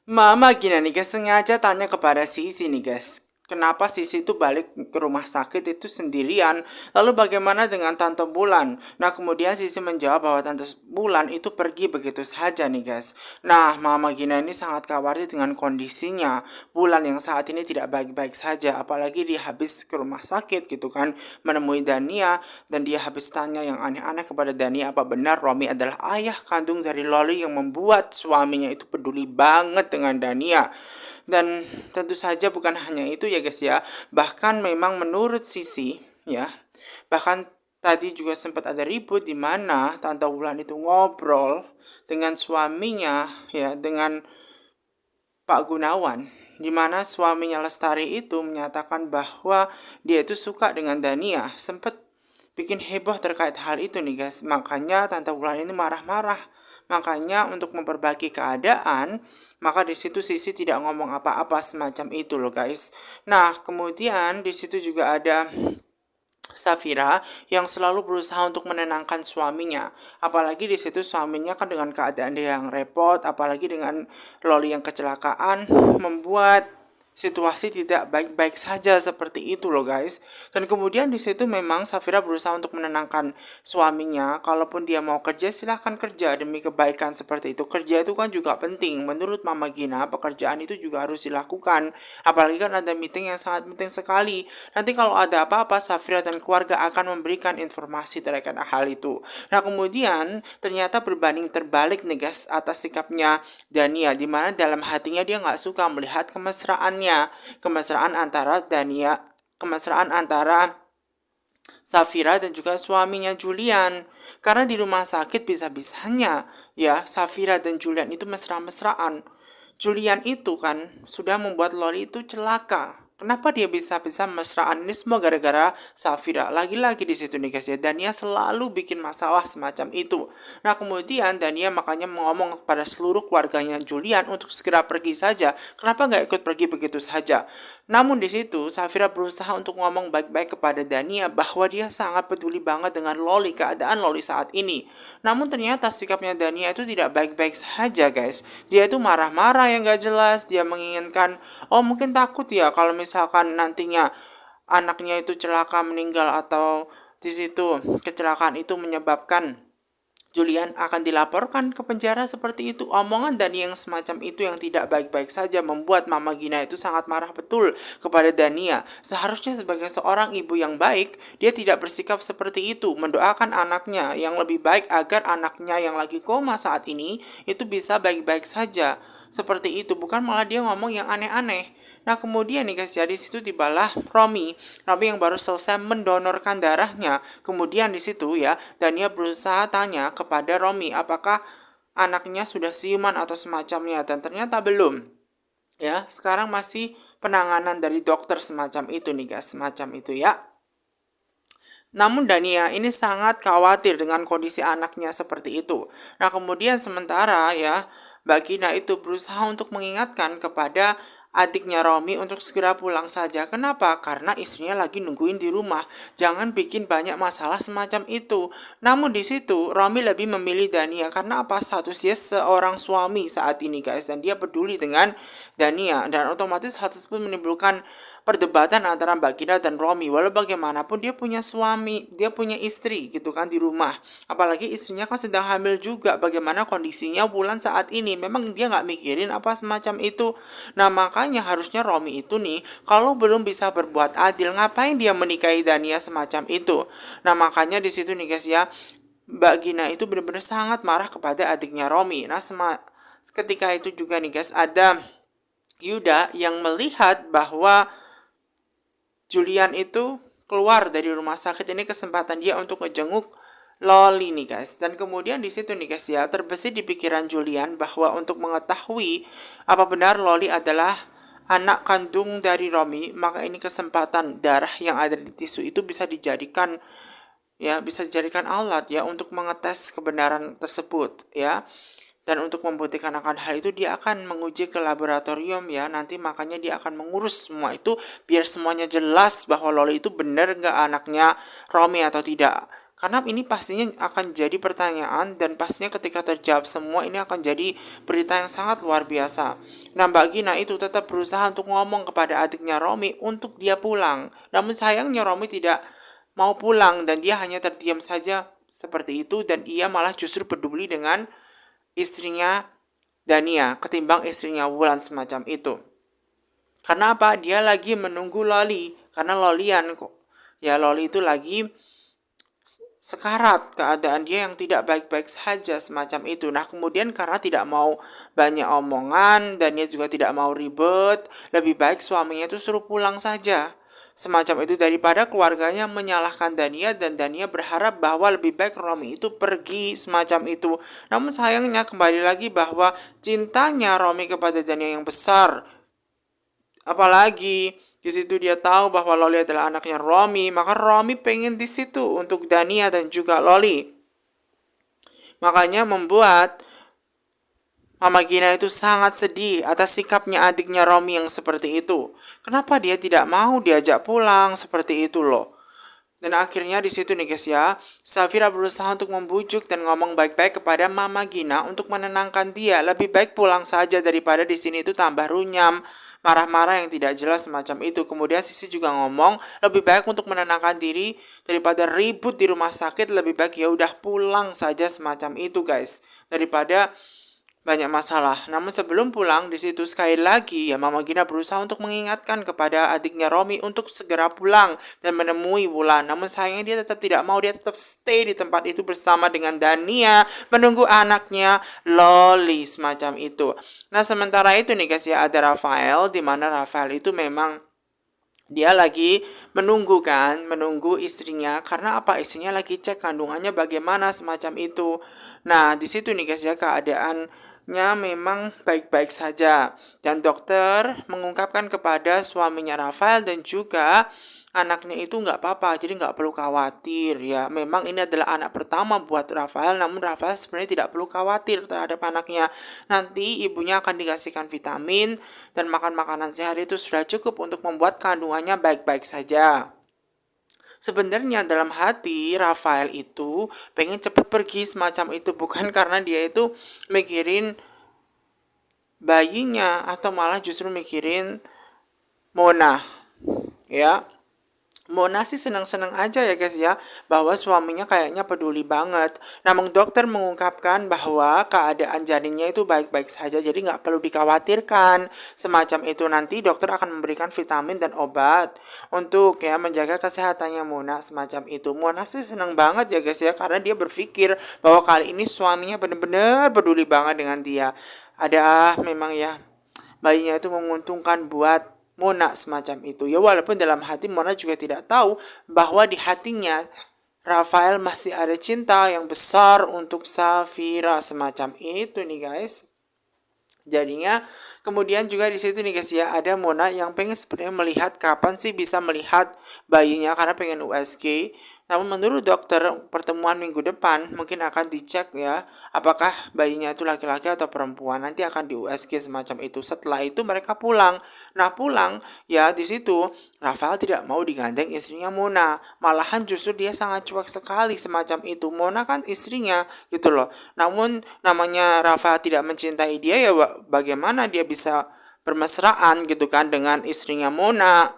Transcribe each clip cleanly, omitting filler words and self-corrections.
Mama gini nih guys, sengaja tanya kepada Sisi nih guys. Kenapa Sisi itu balik ke rumah sakit itu sendirian? Lalu bagaimana dengan Tante Bulan? Nah kemudian Sisi menjawab bahwa Tante Bulan itu pergi begitu saja nih guys. Nah Mama Gina ini sangat khawatir dengan kondisinya Bulan yang saat ini tidak baik-baik saja. Apalagi dia habis ke rumah sakit gitu kan, menemui Dania. Dan dia habis tanya yang aneh-aneh kepada Dania, apa benar Romi adalah ayah kandung dari Loli yang membuat suaminya itu peduli banget dengan Dania. Dan tentu saja bukan hanya itu ya guys ya. Bahkan memang menurut Sisi ya, bahkan tadi juga sempat ada ribut di mana Tante Wulan itu ngobrol dengan suaminya ya, dengan Pak Gunawan, di mana suaminya Lestari itu menyatakan bahwa dia itu suka dengan Dania. Sempat bikin heboh terkait hal itu nih guys. Makanya Tante Wulan ini marah-marah. Makanya untuk memperbaiki keadaan, maka di situ Sisi tidak ngomong apa-apa semacam itu loh guys. Nah, kemudian di situ juga ada Safira yang selalu berusaha untuk menenangkan suaminya. Apalagi di situ suaminya kan dengan keadaan dia yang repot, apalagi dengan Loli yang kecelakaan, membuat situasi tidak baik-baik saja seperti itu loh guys. Dan kemudian di situ memang Safira berusaha untuk menenangkan suaminya. Kalaupun dia mau kerja silahkan kerja demi kebaikan seperti itu. Kerja itu kan juga penting. Menurut Mama Gina pekerjaan itu juga harus dilakukan. Apalagi kan ada meeting yang sangat penting sekali. Nanti kalau ada apa-apa Safira dan keluarga akan memberikan informasi terkait hal itu. Nah kemudian ternyata berbanding terbalik nih guys atas sikapnya Dania, dimana dalam hatinya dia nggak suka melihat kemesraan antara kemesraan antara Safira dan juga suaminya Julian. Karena di rumah sakit bisa-bisanya ya Safira dan Julian itu mesra-mesraan. Julian itu kan sudah membuat Lori itu celaka. Kenapa dia bisa-bisa mesraan ini semua gara-gara Safira. Lagi-lagi di situ nih guys ya. Dania selalu bikin masalah semacam itu. Nah kemudian Dania makanya ngomong kepada seluruh keluarganya Julian untuk segera pergi saja. Kenapa nggak ikut pergi begitu saja? Namun di situ Safira berusaha untuk ngomong baik-baik kepada Dania bahwa dia sangat peduli banget dengan Loli, keadaan Loli saat ini. Namun ternyata sikapnya Dania itu tidak baik-baik saja guys. Dia itu marah-marah yang gak jelas. Dia menginginkan, oh mungkin takut ya kalau misalkan nantinya anaknya itu celaka meninggal, atau di situ kecelakaan itu menyebabkan Julian akan dilaporkan ke penjara seperti itu. Omongan Dani yang semacam itu yang tidak baik-baik saja membuat Mama Gina itu sangat marah betul kepada Dania. Seharusnya sebagai seorang ibu yang baik, dia tidak bersikap seperti itu, mendoakan anaknya yang lebih baik agar anaknya yang lagi koma saat ini itu bisa baik-baik saja. Seperti itu, bukan malah dia ngomong yang aneh-aneh. Nah kemudian nih guys ya, di situ tibalah Romi yang baru selesai mendonorkan darahnya. Kemudian di situ ya Dania berusaha tanya kepada Romi apakah anaknya sudah siuman atau semacamnya, dan ternyata belum. Ya sekarang masih penanganan dari dokter semacam itu nih guys, semacam itu ya. Namun Dania ini sangat khawatir dengan kondisi anaknya seperti itu. Nah kemudian sementara ya Mbak Gina itu berusaha untuk mengingatkan kepada adiknya Romi untuk segera pulang saja. Kenapa? Karena istrinya lagi nungguin di rumah. Jangan bikin banyak masalah semacam itu. Namun di situ Romi lebih memilih Dania karena apa? Statusnya seorang suami saat ini guys, dan dia peduli dengan Dania, dan otomatis hal tersebut menimbulkan perdebatan antara Mbak Gina dan Romi. Walau bagaimanapun dia punya suami, dia punya istri gitu kan di rumah. Apalagi istrinya kan sedang hamil juga. Bagaimana kondisinya Wulan saat ini? Memang dia nggak mikirin apa semacam itu. Nah makanya harusnya Romi itu nih, kalau belum bisa berbuat adil, ngapain dia menikahi Dania semacam itu? Nah makanya di situ nih guys ya, Mbak Gina itu benar-benar sangat marah kepada adiknya Romi. Nah ketika itu juga nih guys, ada Yuda yang melihat bahwa Julian itu keluar dari rumah sakit. Ini kesempatan dia untuk ngejenguk Loli nih guys. Dan kemudian di situ nih guys ya, terbesit di pikiran Julian bahwa untuk mengetahui apa benar Loli adalah anak kandung dari Romi, maka ini kesempatan darah yang ada di tisu itu bisa dijadikan alat ya untuk mengetes kebenaran tersebut ya. Dan untuk membuktikan akan hal itu, dia akan menguji ke laboratorium ya. Nanti makanya dia akan mengurus semua itu biar semuanya jelas bahwa Loli itu benar nggak anaknya Romi atau tidak. Karena ini pastinya akan jadi pertanyaan dan pastinya ketika terjawab semua ini akan jadi berita yang sangat luar biasa. Nah, Mbak Gina itu tetap berusaha untuk ngomong kepada adiknya Romi untuk dia pulang. Namun sayangnya Romi tidak mau pulang dan dia hanya terdiam saja seperti itu dan ia malah justru peduli dengan istrinya Dania ketimbang istrinya Wulan semacam itu. Karena apa? Dia lagi menunggu Loli. Karena Lolian kok. Ya Loli itu lagi sekarat, keadaan dia yang tidak baik-baik saja semacam itu. Nah kemudian karena tidak mau banyak omongan dan dia juga tidak mau ribet, lebih baik suaminya itu suruh pulang saja. Semacam itu daripada keluarganya menyalahkan Dania dan Dania berharap bahwa lebih baik Romi itu pergi semacam itu. Namun sayangnya kembali lagi bahwa cintanya Romi kepada Dania yang besar. Apalagi di situ dia tahu bahwa Loli adalah anaknya Romi, maka Romi pengen di situ untuk Dania dan juga Loli. Makanya membuat Mama Gina itu sangat sedih atas sikapnya adiknya Romi yang seperti itu. Kenapa dia tidak mau diajak pulang seperti itu loh? Dan akhirnya di situ nih guys ya, Safira berusaha untuk membujuk dan ngomong baik-baik kepada Mama Gina untuk menenangkan dia. Lebih baik pulang saja daripada di sini itu tambah runyam, marah-marah yang tidak jelas semacam itu. Kemudian Sisi juga ngomong, lebih baik untuk menenangkan diri daripada ribut di rumah sakit, lebih baik ya udah pulang saja semacam itu guys. Daripada banyak masalah. Namun sebelum pulang di situ sekali lagi ya Mama Gina berusaha untuk mengingatkan kepada adiknya Romi untuk segera pulang dan menemui Wulan. Namun sayangnya dia tetap tidak mau, dia tetap stay di tempat itu bersama dengan Dania menunggu anaknya Loli semacam itu. Nah sementara itu nih guys ya ada Rafael, di mana Rafael itu memang dia lagi menunggu istrinya karena apa, istrinya lagi cek kandungannya bagaimana semacam itu. Nah di situ nih guys ya keadaannya memang baik-baik saja dan dokter mengungkapkan kepada suaminya Rafael dan juga anaknya itu nggak apa-apa, jadi nggak perlu khawatir ya. Memang ini adalah anak pertama buat Rafael, namun Rafael sebenarnya tidak perlu khawatir terhadap anaknya. Nanti ibunya akan dikasihkan vitamin dan makan makanan sehat itu sudah cukup untuk membuat kandungannya baik-baik saja. Sebenarnya dalam hati Rafael itu pengen cepat pergi semacam itu, bukan karena dia itu mikirin bayinya atau malah justru mikirin Mona ya. Mona sih senang-senang aja ya guys ya, bahwa suaminya kayaknya peduli banget. Namun dokter mengungkapkan bahwa keadaan janinnya itu baik-baik saja, jadi nggak perlu dikhawatirkan. Semacam itu nanti dokter akan memberikan vitamin dan obat untuk ya menjaga kesehatannya Mona semacam itu. Mona sih senang banget ya guys ya, karena dia berpikir bahwa kali ini suaminya benar-benar peduli banget dengan dia. Ada memang ya bayinya itu menguntungkan buat Mona semacam itu ya, walaupun dalam hati Mona juga tidak tahu bahwa di hatinya Rafael masih ada cinta yang besar untuk Safira semacam itu nih guys. Jadinya kemudian juga di situ nih guys ya ada Mona yang pengen sebenarnya melihat kapan sih bisa melihat bayinya karena pengen USG. Namun menurut dokter pertemuan minggu depan mungkin akan dicek ya apakah bayinya itu laki-laki atau perempuan, nanti akan di USG semacam itu. Setelah itu mereka pulang. Nah pulang ya di situ Rafael tidak mau digandeng istrinya Mona, malahan justru dia sangat cuek sekali semacam itu. Mona kan istrinya gitu loh. Namun namanya Rafael tidak mencintai dia ya bagaimana dia bisa bermesraan gitu kan dengan istrinya Mona.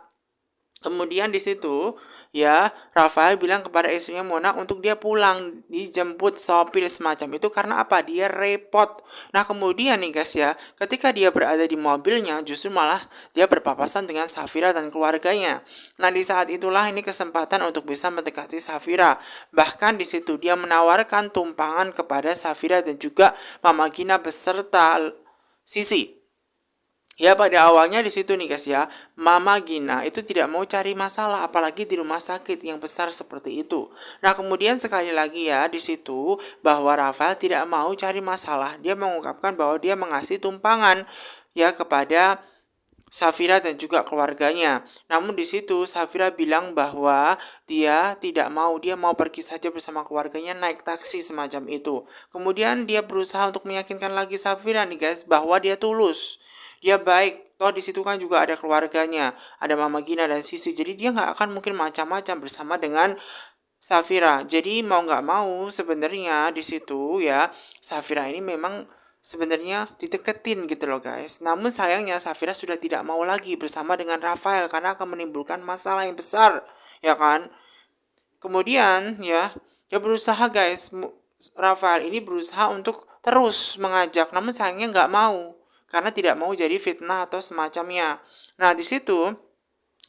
Kemudian di situ ya Rafael bilang kepada istrinya Mona untuk dia pulang, dijemput sopir semacam itu karena apa, dia repot. Nah kemudian nih guys ya ketika dia berada di mobilnya justru malah dia berpapasan dengan Safira dan keluarganya. Nah di saat itulah ini kesempatan untuk bisa mendekati Safira. Bahkan di situ dia menawarkan tumpangan kepada Safira dan juga Mama Gina beserta Sisi. Ya pada awalnya di situ nih guys ya, Mama Gina itu tidak mau cari masalah apalagi di rumah sakit yang besar seperti itu. Nah, kemudian sekali lagi ya di situ bahwa Rafael tidak mau cari masalah. Dia mengungkapkan bahwa dia mengasih tumpangan ya kepada Safira dan juga keluarganya. Namun di situ Safira bilang bahwa dia tidak mau, dia mau pergi saja bersama keluarganya naik taksi semacam itu. Kemudian dia berusaha untuk meyakinkan lagi Safira nih guys bahwa dia tulus. Dia baik, toh di situ kan juga ada keluarganya, ada Mama Gina dan Sisi, jadi dia nggak akan mungkin macam-macam bersama dengan Safira. Jadi mau nggak mau sebenarnya di situ ya Safira ini memang sebenarnya dideketin gitu loh guys. Namun sayangnya Safira sudah tidak mau lagi bersama dengan Rafael karena akan menimbulkan masalah yang besar, ya kan? Kemudian ya dia berusaha guys, Rafael ini berusaha untuk terus mengajak, namun sayangnya nggak mau karena tidak mau jadi fitnah atau semacamnya. Nah di situ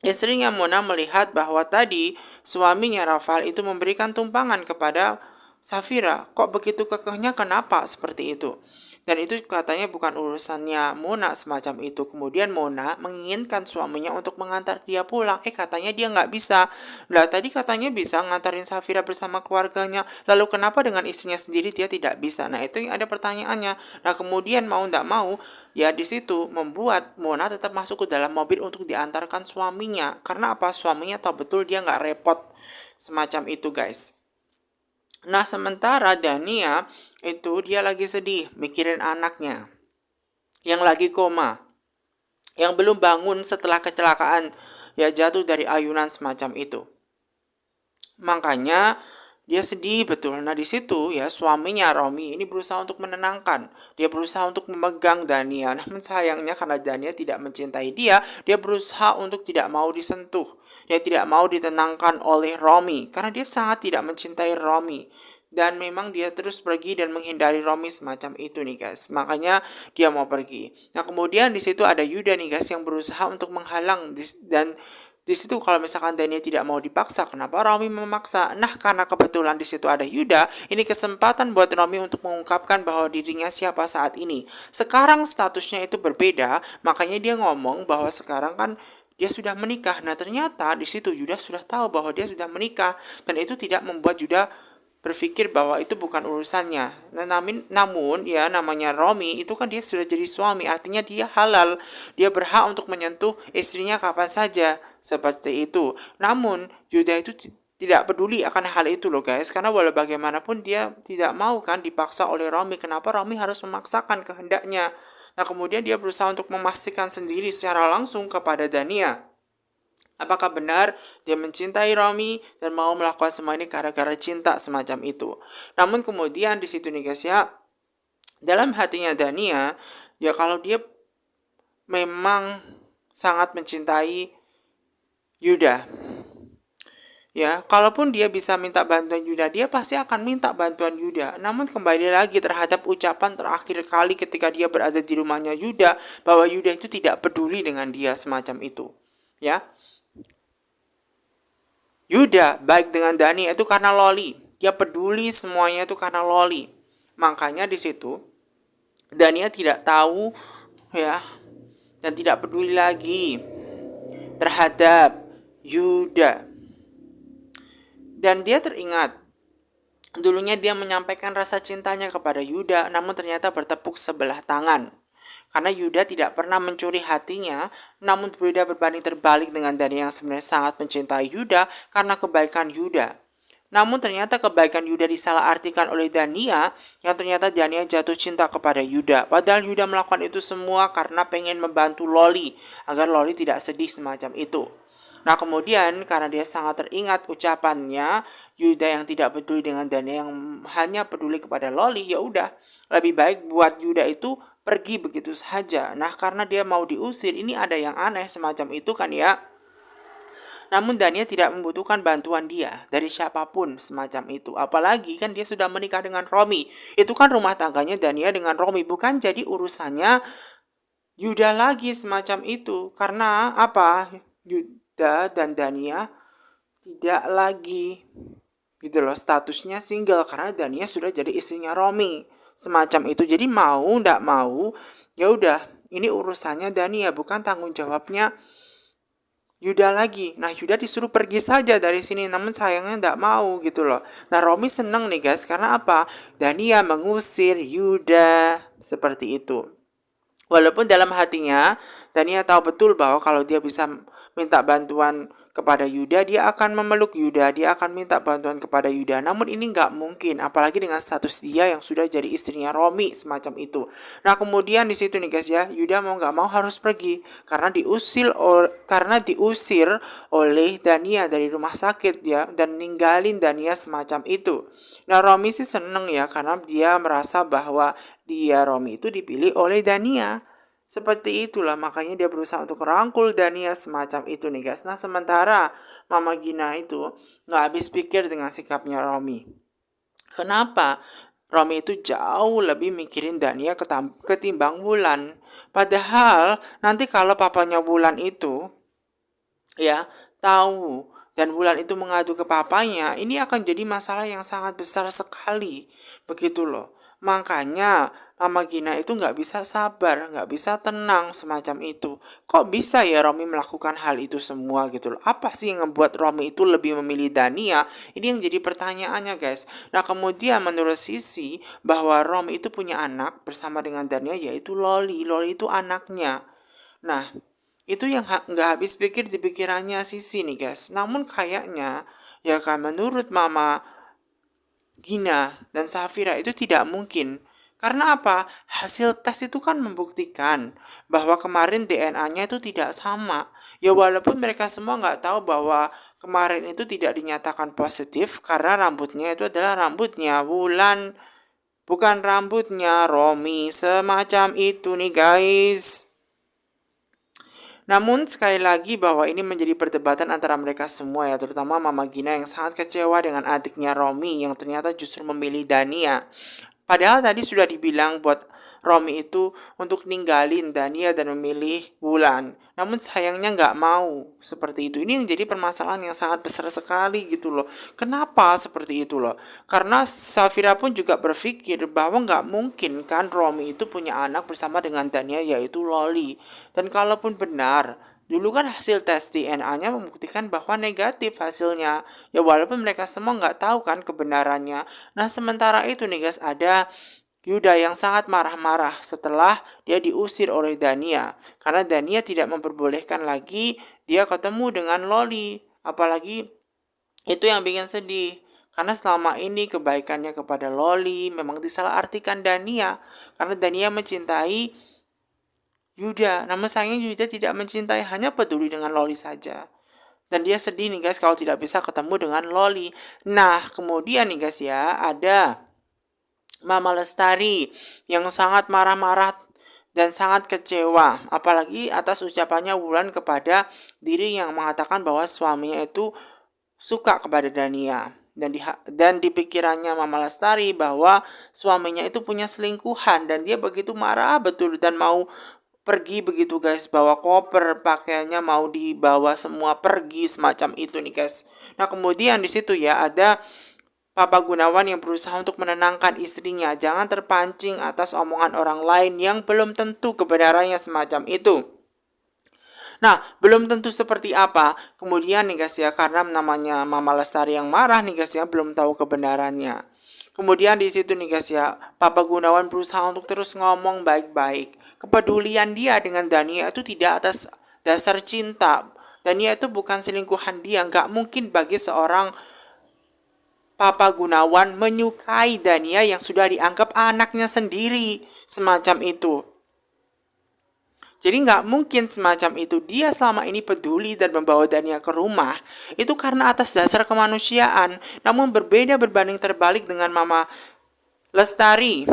istrinya Mona melihat bahwa tadi suaminya Rafael itu memberikan tumpangan kepada Safira. Kok begitu kekehnya, kenapa seperti itu? Dan itu katanya bukan urusannya Mona semacam itu. Kemudian Mona menginginkan suaminya untuk mengantar dia pulang. Katanya dia nggak bisa. Lah tadi katanya bisa ngantarin Safira bersama keluarganya. Lalu kenapa dengan istrinya sendiri dia tidak bisa? Nah itu yang ada pertanyaannya. Nah kemudian mau nggak mau ya di situ membuat Mona tetap masuk ke dalam mobil untuk diantarkan suaminya. Karena apa? Suaminya tahu betul dia nggak repot semacam itu guys. Nah sementara Dania itu dia lagi sedih mikirin anaknya yang lagi koma, yang belum bangun setelah kecelakaan ya jatuh dari ayunan semacam itu. Makanya dia sedih betul. Nah di situ ya suaminya Romi ini berusaha untuk menenangkan. Dia berusaha untuk memegang Dania. Namun sayangnya karena Dania tidak mencintai dia, dia berusaha untuk tidak mau disentuh. Dia tidak mau ditenangkan oleh Romi karena dia sangat tidak mencintai Romi. Dan memang dia terus pergi dan menghindari Romi semacam itu nih guys. Makanya dia mau pergi. Nah kemudian di situ ada Yuda nih guys yang berusaha untuk menghalang dan di situ kalau misalkan Dania tidak mau dipaksa, kenapa Romi memaksa? Nah, karena kebetulan di situ ada Yuda, ini kesempatan buat Romi untuk mengungkapkan bahwa dirinya siapa saat ini. Sekarang statusnya itu berbeda, makanya dia ngomong bahwa sekarang kan dia sudah menikah. Nah, ternyata di situ Yuda sudah tahu bahwa dia sudah menikah dan itu tidak membuat Yuda berpikir bahwa itu bukan urusannya. Nah, namun ya namanya Romi itu kan dia sudah jadi suami, artinya dia halal, dia berhak untuk menyentuh istrinya kapan saja seperti itu. Namun Yuda itu tidak peduli akan hal itu loh guys, karena walau bagaimanapun dia tidak mau kan dipaksa oleh Romi. Kenapa Romi harus memaksakan kehendaknya? Nah kemudian dia berusaha untuk memastikan sendiri secara langsung kepada Dania. Apakah benar dia mencintai Romi dan mau melakukan semua ini gara-gara cinta semacam itu? Namun kemudian di situ nih guys ya, dalam hatinya Dania, ya kalau dia memang sangat mencintai Yuda, ya kalaupun dia bisa minta bantuan Yuda, dia pasti akan minta bantuan Yuda. Namun kembali lagi terhadap ucapan terakhir kali ketika dia berada di rumahnya Yuda, bahwa Yuda itu tidak peduli dengan dia semacam itu, ya. Yuda baik dengan Dani itu karena Loli. Dia peduli semuanya itu karena Loli. Makanya di situ Dania tidak tahu ya dan tidak peduli lagi terhadap Yuda. Dan dia teringat dulunya dia menyampaikan rasa cintanya kepada Yuda, namun ternyata bertepuk sebelah tangan. Karena Yuda tidak pernah mencuri hatinya, namun Yuda berbanding terbalik dengan Dania yang sebenarnya sangat mencintai Yuda karena kebaikan Yuda. Namun ternyata kebaikan Yuda disalahartikan oleh Dania, yang ternyata Dania jatuh cinta kepada Yuda. Padahal Yuda melakukan itu semua karena pengen membantu Loli, agar Loli tidak sedih semacam itu. Nah kemudian karena dia sangat teringat ucapannya Yuda yang tidak peduli dengan Dania, yang hanya peduli kepada Loli, ya udah lebih baik buat Yuda itu pergi begitu saja. Nah karena dia mau diusir, ini ada yang aneh semacam itu kan ya. Namun Dania tidak membutuhkan bantuan dia dari siapapun semacam itu. Apalagi kan dia sudah menikah dengan Romi. Itu kan rumah tangganya Dania dengan Romi, bukan jadi urusannya Yuda lagi semacam itu. Karena apa? Yuda dan Dania tidak lagi gitu loh statusnya single karena Dania sudah jadi istrinya Romi semacam itu. Jadi mau ndak mau ya udah ini urusannya Dania, bukan tanggung jawabnya Yuda lagi. Nah Yuda disuruh pergi saja dari sini, namun sayangnya ndak mau gitu loh. Nah Romi seneng nih guys, karena apa? Dania mengusir Yuda seperti itu. Walaupun dalam hatinya Dania tahu betul bahwa kalau dia bisa minta bantuan kepada Yuda, dia akan memeluk Yuda, dia akan minta bantuan kepada Yuda. Namun ini nggak mungkin, apalagi dengan status dia yang sudah jadi istrinya Romi semacam itu. Nah kemudian di situ nih guys ya, Yuda mau nggak mau harus pergi karena diusir oleh Dania dari rumah sakit ya, dan ninggalin Dania semacam itu. Nah Romi sih seneng ya karena dia merasa bahwa Romi itu dipilih oleh Dania. Seperti itulah makanya dia berusaha untuk merangkul Dania semacam itu nih guys. Nah sementara Mama Gina itu nggak habis pikir dengan sikapnya Romi. Kenapa? Romi itu jauh lebih mikirin Dania ketimbang Wulan. Padahal nanti kalau papanya Wulan itu ya tahu dan Wulan itu mengadu ke papanya, ini akan jadi masalah yang sangat besar sekali. Begitu loh. Makanya Mama Gina itu nggak bisa sabar, nggak bisa tenang semacam itu. Kok bisa ya Romi melakukan hal itu semua gitu loh. Apa sih yang membuat Romi itu lebih memilih Dania? Ini yang jadi pertanyaannya guys. Nah kemudian menurut Sisi bahwa Romi itu punya anak bersama dengan Dania yaitu Loli. Loli itu anaknya. Nah itu yang nggak habis pikir di pikirannya Sisi nih guys. Namun kayaknya ya kan menurut Mama Gina dan Safira itu tidak mungkin. Karena apa? Hasil tes itu kan membuktikan bahwa kemarin DNA-nya itu tidak sama. Ya walaupun mereka semua nggak tahu bahwa kemarin itu tidak dinyatakan positif karena rambutnya itu adalah rambutnya Wulan, bukan rambutnya Romi. Semacam itu nih guys. Namun sekali lagi bahwa ini menjadi perdebatan antara mereka semua ya, terutama Mama Gina yang sangat kecewa dengan adiknya Romi yang ternyata justru memilih Dania. Padahal tadi sudah dibilang buat Romi itu untuk ninggalin Dania dan memilih Wulan. Namun sayangnya nggak mau seperti itu. Ini yang jadi permasalahan yang sangat besar sekali gitu loh. Kenapa seperti itu loh? Karena Safira pun juga berpikir bahwa nggak mungkin kan Romi itu punya anak bersama dengan Dania yaitu Loli. Dan kalaupun benar, dulu kan hasil tes DNA-nya membuktikan bahwa negatif hasilnya. Ya walaupun mereka semua nggak tahu kan kebenarannya. Nah sementara itu nih guys, ada Yuda yang sangat marah-marah setelah dia diusir oleh Dania. Karena Dania tidak memperbolehkan lagi dia ketemu dengan Loli. Apalagi itu yang bikin sedih. Karena selama ini kebaikannya kepada Loli memang disalahartikan Dania. Karena Dania mencintai Yuda. Namun sayangnya Yuda tidak mencintai, hanya peduli dengan Loli saja. Dan dia sedih nih guys kalau tidak bisa ketemu dengan Loli. Nah kemudian nih guys ya, ada Mama Lestari yang sangat marah-marah dan sangat kecewa, apalagi atas ucapannya Wulan kepada diri yang mengatakan bahwa suaminya itu suka kepada Dania. Dan di pikirannya Mama Lestari bahwa suaminya itu punya selingkuhan dan dia begitu marah betul dan mau pergi begitu guys, bawa koper, pakaiannya mau dibawa semua pergi semacam itu nih guys. Nah kemudian di situ ya ada Papa Gunawan yang berusaha untuk menenangkan istrinya, jangan terpancing atas omongan orang lain yang belum tentu kebenarannya semacam itu. Nah, belum tentu seperti apa. Kemudian nih guys ya, karena namanya Mama Lestari yang marah nih guys ya, belum tahu kebenarannya. Kemudian di situ nih guys ya, Papa Gunawan berusaha untuk terus ngomong baik-baik. Kepedulian dia dengan Dania itu tidak atas dasar cinta. Dania itu bukan selingkuhan dia, nggak mungkin bagi seorang Papa Gunawan menyukai Dania yang sudah dianggap anaknya sendiri, semacam itu. Jadi nggak mungkin semacam itu. Dia selama ini peduli dan membawa Dania ke rumah itu karena atas dasar kemanusiaan. Namun berbanding terbalik dengan Mama Lestari.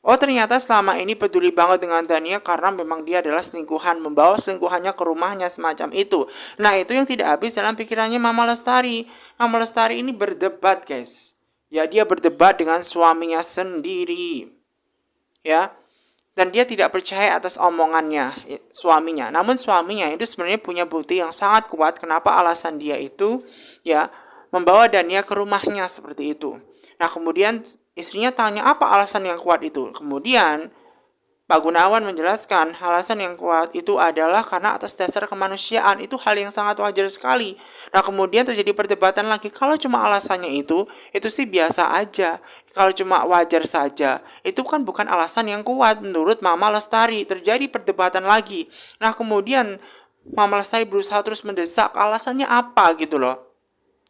Oh ternyata selama ini peduli banget dengan Dania karena memang dia adalah selingkuhan, membawa selingkuhannya ke rumahnya semacam itu. Nah itu yang tidak habis dalam pikirannya Mama Lestari. Mama Lestari ini berdebat guys. Ya dia berdebat dengan suaminya sendiri. Ya. Dan dia tidak percaya atas omongannya suaminya. Namun suaminya itu sebenarnya punya bukti yang sangat kuat kenapa alasan dia itu ya membawa Dania ke rumahnya seperti itu. Nah kemudian istrinya tanya apa alasan yang kuat itu. Kemudian Pak Gunawan menjelaskan alasan yang kuat itu adalah karena atas dasar kemanusiaan. Itu hal yang sangat wajar sekali. Nah kemudian terjadi perdebatan lagi. Kalau cuma alasannya itu sih biasa aja. Kalau cuma wajar saja, itu kan bukan alasan yang kuat menurut Mama Lestari. Terjadi perdebatan lagi. Nah kemudian Mama Lestari berusaha terus mendesak, alasannya apa gitu loh.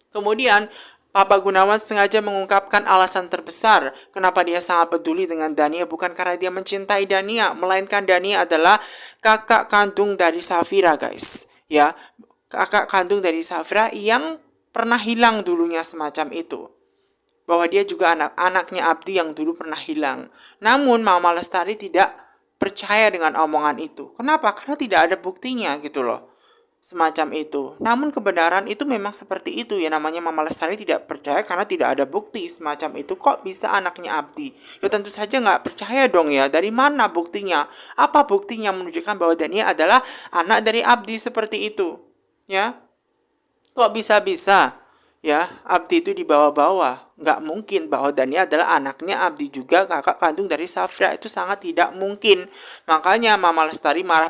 Kemudian Papa Gunawan sengaja mengungkapkan alasan terbesar kenapa dia sangat peduli dengan Dania, bukan karena dia mencintai Dania, melainkan Dania adalah kakak kandung dari Safira, guys. Ya, kakak kandung dari Safira yang pernah hilang dulunya semacam itu. Bahwa dia juga anak-anaknya Abdi yang dulu pernah hilang. Namun Mama Lestari tidak percaya dengan omongan itu. Kenapa? Karena tidak ada buktinya gitu loh. Semacam itu. Namun kebenaran itu memang seperti itu ya, namanya Mama Lestari tidak percaya karena tidak ada bukti semacam itu. Kok bisa anaknya Abdi? Ya tentu saja nggak percaya dong ya. Dari mana buktinya? Apa buktinya menunjukkan bahwa Dania adalah anak dari Abdi seperti itu? Ya, kok bisa-bisa ya Abdi itu dibawa-bawa? Nggak mungkin bahwa Dania adalah anaknya Abdi juga kakak kandung dari Safira, itu sangat tidak mungkin. Makanya Mama Lestari marah